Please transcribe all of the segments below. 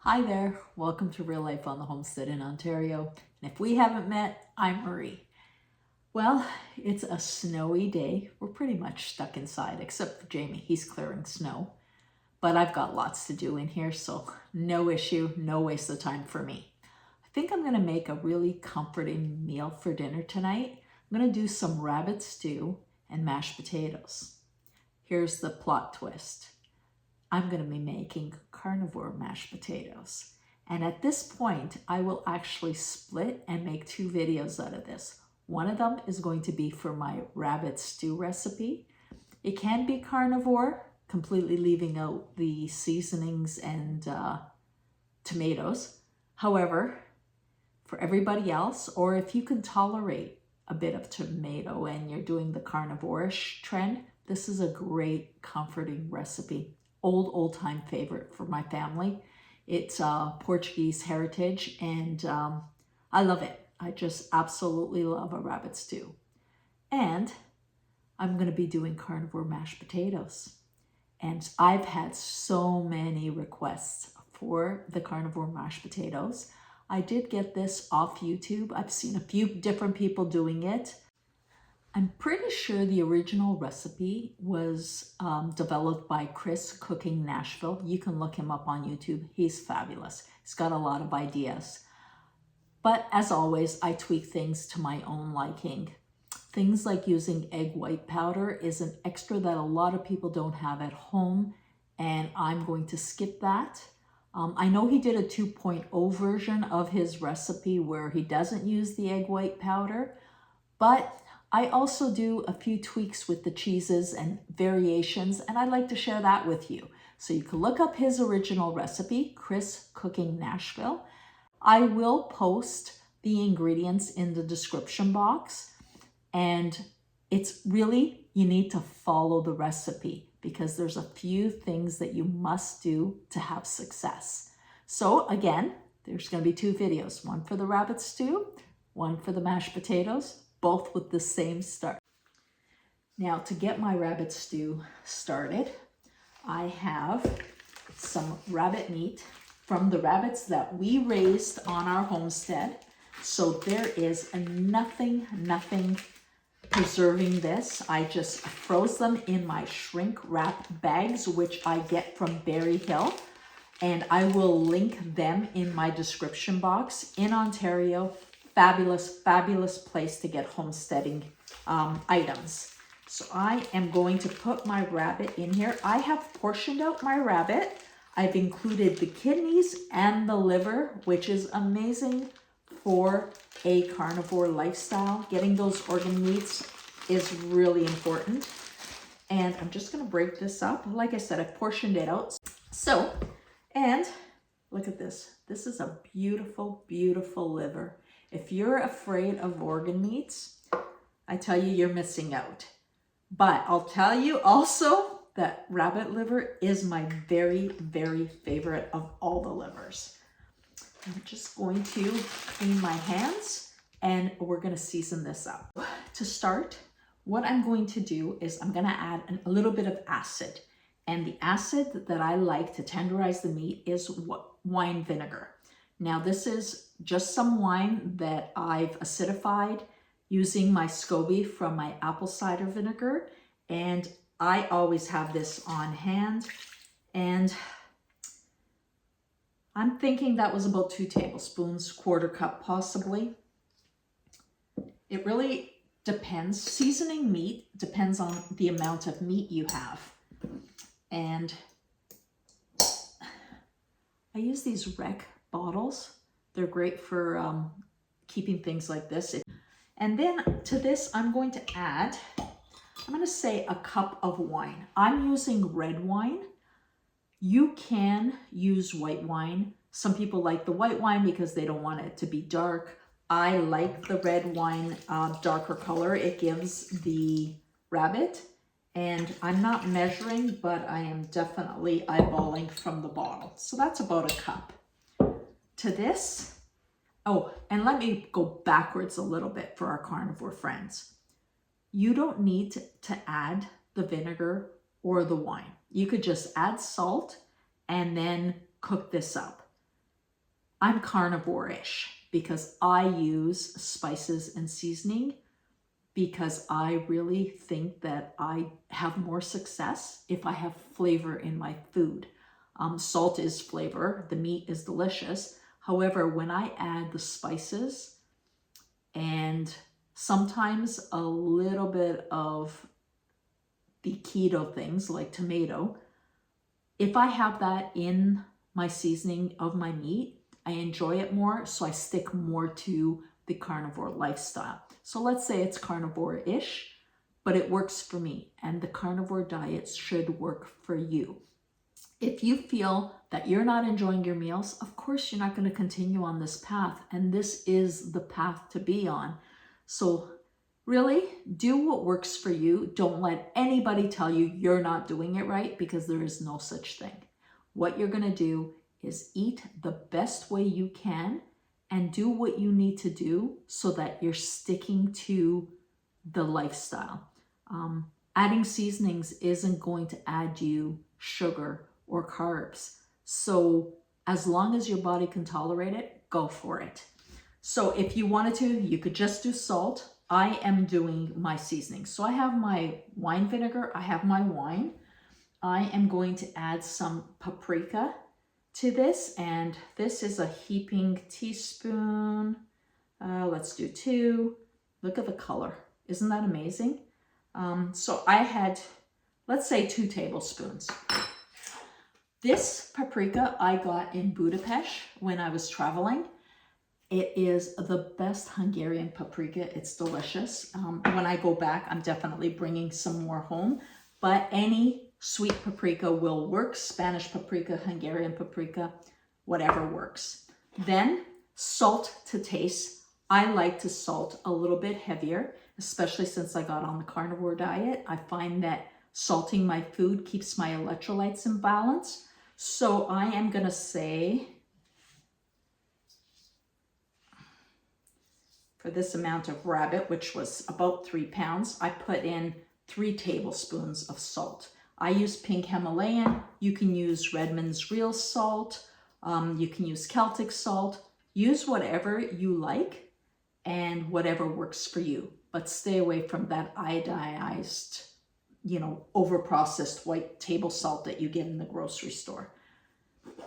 Hi there, welcome to Real Life on the Homestead in Ontario. And if we haven't met, I'm Marie. Well, it's a snowy day. We're pretty much stuck inside, except for Jamie. He's clearing snow. But I've got lots to do in here, so no issue, no waste of time for me. I think I'm gonna make a really comforting meal for dinner tonight. I'm gonna do some rabbit stew and mashed potatoes. Here's the plot twist. I'm going to be making carnivore mashed potatoes. And at this point, I will actually split and make two videos out of this. One of them is going to be for my rabbit stew recipe. It can be carnivore, completely leaving out the seasonings and tomatoes. However, for everybody else, or if you can tolerate a bit of tomato and you're doing the carnivore-ish trend, this is a great comforting recipe. Old time favorite for my family. It's Portuguese heritage, and I love it. I just absolutely love a rabbit stew. And I'm going to be doing carnivore mashed potatoes. And I've had so many requests for the carnivore mashed potatoes. I did get this off YouTube. I've seen a few different people doing it. I'm pretty sure the original recipe was developed by Chris Cooking Nashville. You can look him up on YouTube. He's fabulous. He's got a lot of ideas. But as always, I tweak things to my own liking. Things like using egg white powder is an extra that a lot of people don't have at home, and I'm going to skip that. I know he did a 2.0 version of his recipe where he doesn't use the egg white powder, but I also do a few tweaks with the cheeses and variations, and I'd like to share that with you. So you can look up his original recipe, Chris Cooking Nashville. I will post the ingredients in the description box, and it's really, you need to follow the recipe because there's a few things that you must do to have success. So again, there's going to be two videos, one for the rabbit stew, one for the mashed potatoes, both with the same start. Now to get my rabbit stew started, I have some rabbit meat from the rabbits that we raised on our homestead. So there is nothing preserving this. I just froze them in my shrink wrap bags, which I get from Berry Hill. And I will link them in my description box. In Ontario, fabulous place to get homesteading items. So I am going to put my rabbit in here. I have portioned out my rabbit. I've included the kidneys and the liver, which is amazing for a carnivore lifestyle. Getting those organ meats is really important. And I'm just going to break this up. Like I said, I've portioned it out. So, and look at this. This is a beautiful liver. If you're afraid of organ meats, I tell you, you're missing out. But I'll tell you also that rabbit liver is my very favorite of all the livers. I'm just going to clean my hands and we're going to season this up. To start, what I'm going to do is I'm going to add a little bit of acid. And the acid that I like to tenderize the meat is wine vinegar. Now this is just some wine that I've acidified using my SCOBY from my apple cider vinegar. And I always have this on hand. And I'm thinking that was about 2 tablespoons, quarter cup possibly. It really depends. Seasoning meat depends on the amount of meat you have. And I use these rec bottles. They're great for keeping things like this. And then to this, I'm going to add, I'm going to say a cup of wine. I'm using red wine. You can use white wine. Some people like the white wine because they don't want it to be dark. I like the red wine, darker color. It gives the rabbit. And I'm not measuring, but I am definitely eyeballing from the bottle. So that's about a cup. To this, oh, and let me go backwards a little bit for our carnivore friends. You don't need to add the vinegar or the wine. You could just add salt and then cook this up. I'm carnivore-ish because I use spices and seasoning because I really think that I have more success if I have flavor in my food. Salt is flavor, the meat is delicious. However, when I add the spices and sometimes a little bit of the keto things like tomato, if I have that in my seasoning of my meat, I enjoy it more, so I stick more to the carnivore lifestyle. So let's say it's carnivore-ish, but it works for me, and the carnivore diet should work for you. If you feel that you're not enjoying your meals, of course you're not going to continue on this path, and this is the path to be on. So really, do what works for you. Don't let anybody tell you you're not doing it right, because there is no such thing. What you're going to do is eat the best way you can and do what you need to do so that you're sticking to the lifestyle. Adding seasonings isn't going to add you sugar or carbs. So as long as your body can tolerate it, go for it. So if you wanted to, you could just do salt. I am doing my seasoning. So I have my wine vinegar, I have my wine. I am going to add some paprika to this, and this is a heaping teaspoon. Let's do 2. Look at the color. Isn't that amazing? So I had, let's say 2 tablespoons. This paprika I got in Budapest when I was traveling. It is the best Hungarian paprika. It's delicious. When I go back, I'm definitely bringing some more home, but any sweet paprika will work. Spanish paprika, Hungarian paprika, whatever works. Then salt to taste. I like to salt a little bit heavier, especially since I got on the carnivore diet. I find that salting my food keeps my electrolytes in balance. So I am gonna say, for this amount of rabbit, which was about 3 pounds, I put in 3 tablespoons of salt. I use pink Himalayan. You can use Redmond's real salt. You can use Celtic salt. Use whatever you like and whatever works for you, but stay away from that iodized, over-processed white table salt that you get in the grocery store.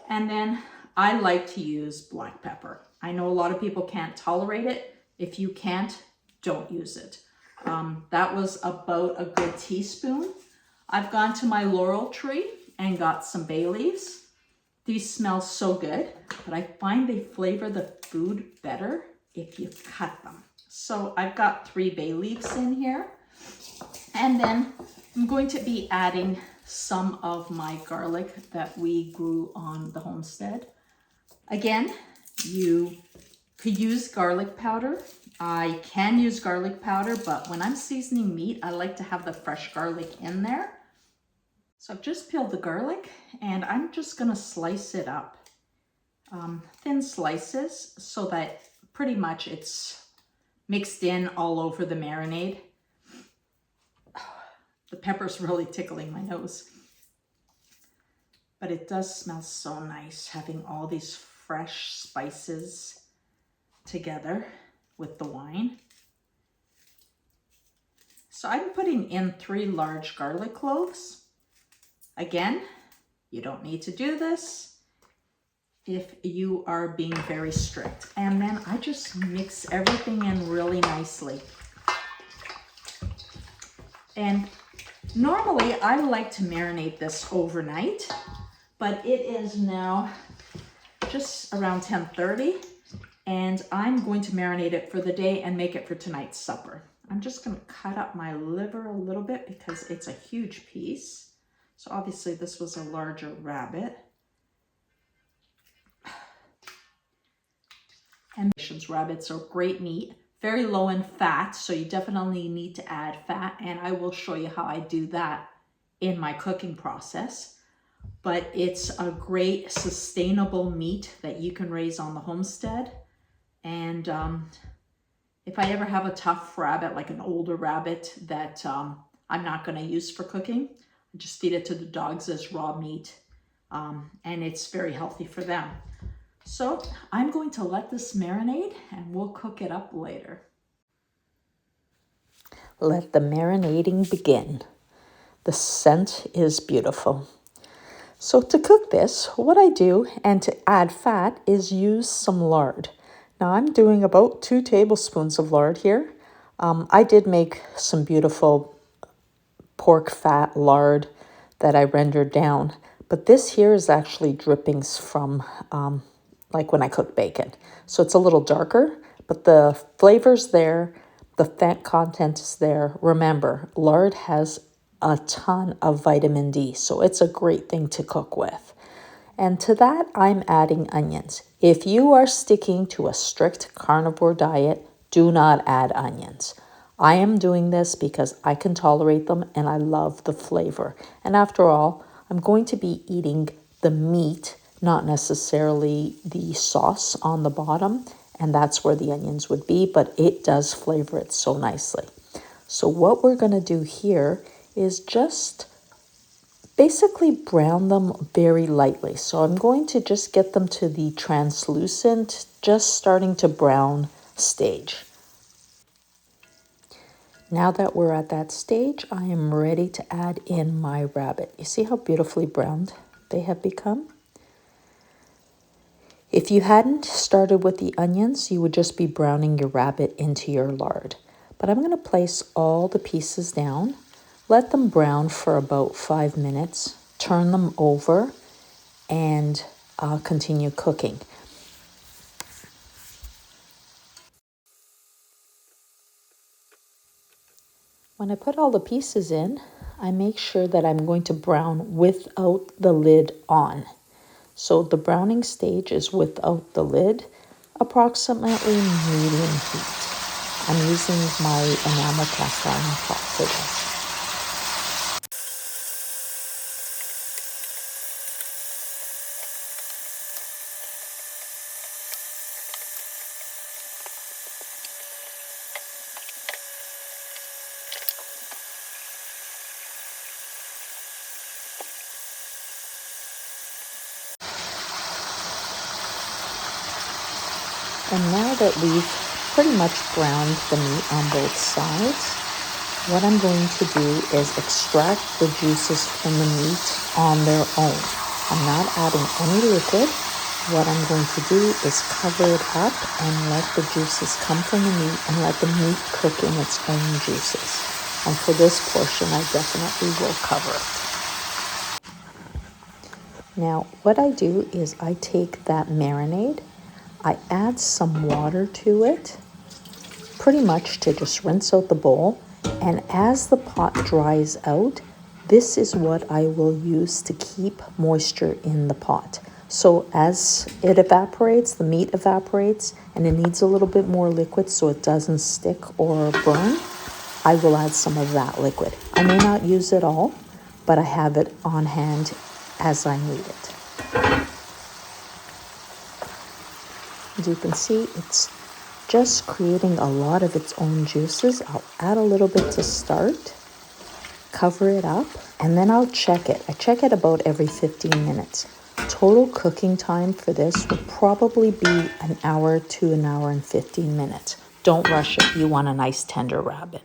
And then I like to use black pepper. I know a lot of people can't tolerate it. If you can't, don't use it. That was about a good teaspoon. I've gone to my laurel tree and got some bay leaves. These smell so good, but I find they flavor the food better if you cut them. So I've got 3 bay leaves in here. And then I'm going to be adding some of my garlic that we grew on the homestead. Again, you could use garlic powder. I can use garlic powder, but when I'm seasoning meat, I like to have the fresh garlic in there. So I've just peeled the garlic and I'm just gonna slice it up, thin slices, so that pretty much it's mixed in all over the marinade. The pepper's really tickling my nose. But it does smell so nice having all these fresh spices together with the wine. So I'm putting in 3 large garlic cloves. Again, you don't need to do this if you are being very strict. And then I just mix everything in really nicely. And normally I like to marinate this overnight, but it is now just around 10:30 and I'm going to marinate it for the day and make it for tonight's supper. I'm just going to cut up my liver a little bit because it's a huge piece. So obviously this was a larger rabbit. And rabbits are great meat, very low in fat, so you definitely need to add fat, and I will show you how I do that in my cooking process. But it's a great sustainable meat that you can raise on the homestead. And if I ever have a tough rabbit, like an older rabbit that I'm not going to use for cooking, I just feed it to the dogs as raw meat, and it's very healthy for them. So I'm going to let this marinate and we'll cook it up later. Let the marinating begin. The scent is beautiful. So to cook this, what I do and to add fat is use some lard. Now I'm doing about 2 tablespoons of lard here. I did make some beautiful pork fat lard that I rendered down, but this here is actually drippings from like when I cook bacon. So it's a little darker, but the flavor's there, the fat content is there. Remember, lard has a ton of vitamin D, so it's a great thing to cook with. And to that, I'm adding onions. If you are sticking to a strict carnivore diet, do not add onions. I am doing this because I can tolerate them and I love the flavor. And after all, I'm going to be eating the meat, not necessarily the sauce on the bottom, and that's where the onions would be, but it does flavor it so nicely. So what we're going to do here is just basically brown them very lightly. So I'm going to just get them to the translucent, just starting to brown stage. Now that we're at that stage, I am ready to add in my rabbit. You see how beautifully browned they have become? If you hadn't started with the onions, you would just be browning your rabbit into your lard. But I'm going to place all the pieces down, let them brown for about 5 minutes, turn them over, and continue cooking. When I put all the pieces in, I make sure that I'm going to brown without the lid on. So the browning stage is without the lid, approximately medium heat. I'm using my enamel cast iron pot for this. And now that we've pretty much browned the meat on both sides, what I'm going to do is extract the juices from the meat on their own. I'm not adding any liquid. What I'm going to do is cover it up and let the juices come from the meat and let the meat cook in its own juices. And for this portion, I definitely will cover it. Now, what I do is I take that marinade, I add some water to it, pretty much to just rinse out the bowl. And as the pot dries out, this is what I will use to keep moisture in the pot. So as it evaporates, the meat evaporates, and it needs a little bit more liquid so it doesn't stick or burn, I will add some of that liquid. I may not use it all, but I have it on hand as I need it. As you can see, it's just creating a lot of its own juices. I'll add a little bit to start, cover it up, and then I'll check it. I check it about every 15 minutes. Total cooking time for this would probably be an hour to an hour and 15 minutes. Don't rush it. You want a nice tender rabbit.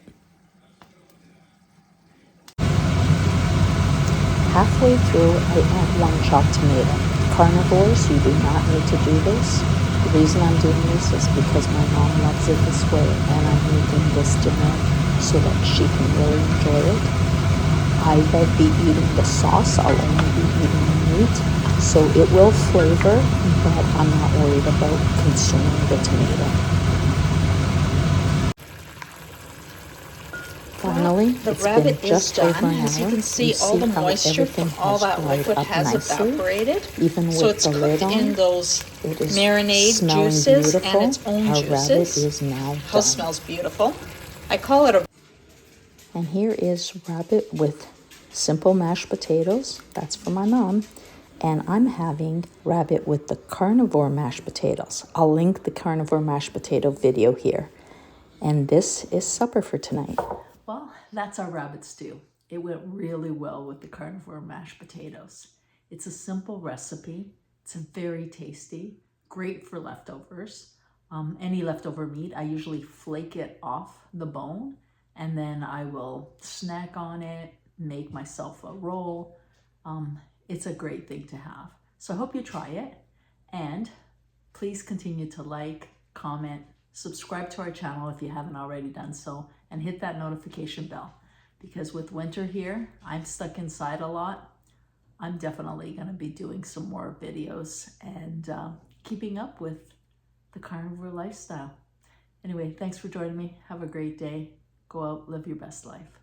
Halfway through, I add 1 chopped tomato. Carnivores, you do not need to do this. The reason I'm doing this is because my mom loves it this way, and I'm making this dinner so that she can really enjoy it. I won't be eating the sauce, I'll only be eating the meat, so it will flavor, but I'm not worried about consuming the tomato. Finally, the rabbit is done. As you can see, all the moisture from all that liquid has evaporated. Even so with it's the lid cooked on, in those it is marinade juices beautiful. and its own Our juices. rabbit is now House done. smells beautiful. I call it a... And here is rabbit with simple mashed potatoes. That's for my mom. And I'm having rabbit with the carnivore mashed potatoes. I'll link the carnivore mashed potato video here. And this is supper for tonight. Well, that's our rabbit stew. It went really well with the carnivore mashed potatoes. It's a simple recipe. It's very tasty. Great for leftovers. Any leftover meat, I usually flake it off the bone and then I will snack on it, make myself a roll. It's a great thing to have. So I hope you try it, and please continue to like, comment, subscribe to our channel if you haven't already done so, and hit that notification bell, because with winter here, I'm stuck inside a lot. I'm definitely going to be doing some more videos and keeping up with the carnivore lifestyle. Anyway, thanks for joining me. Have a great day. Go out, live your best life.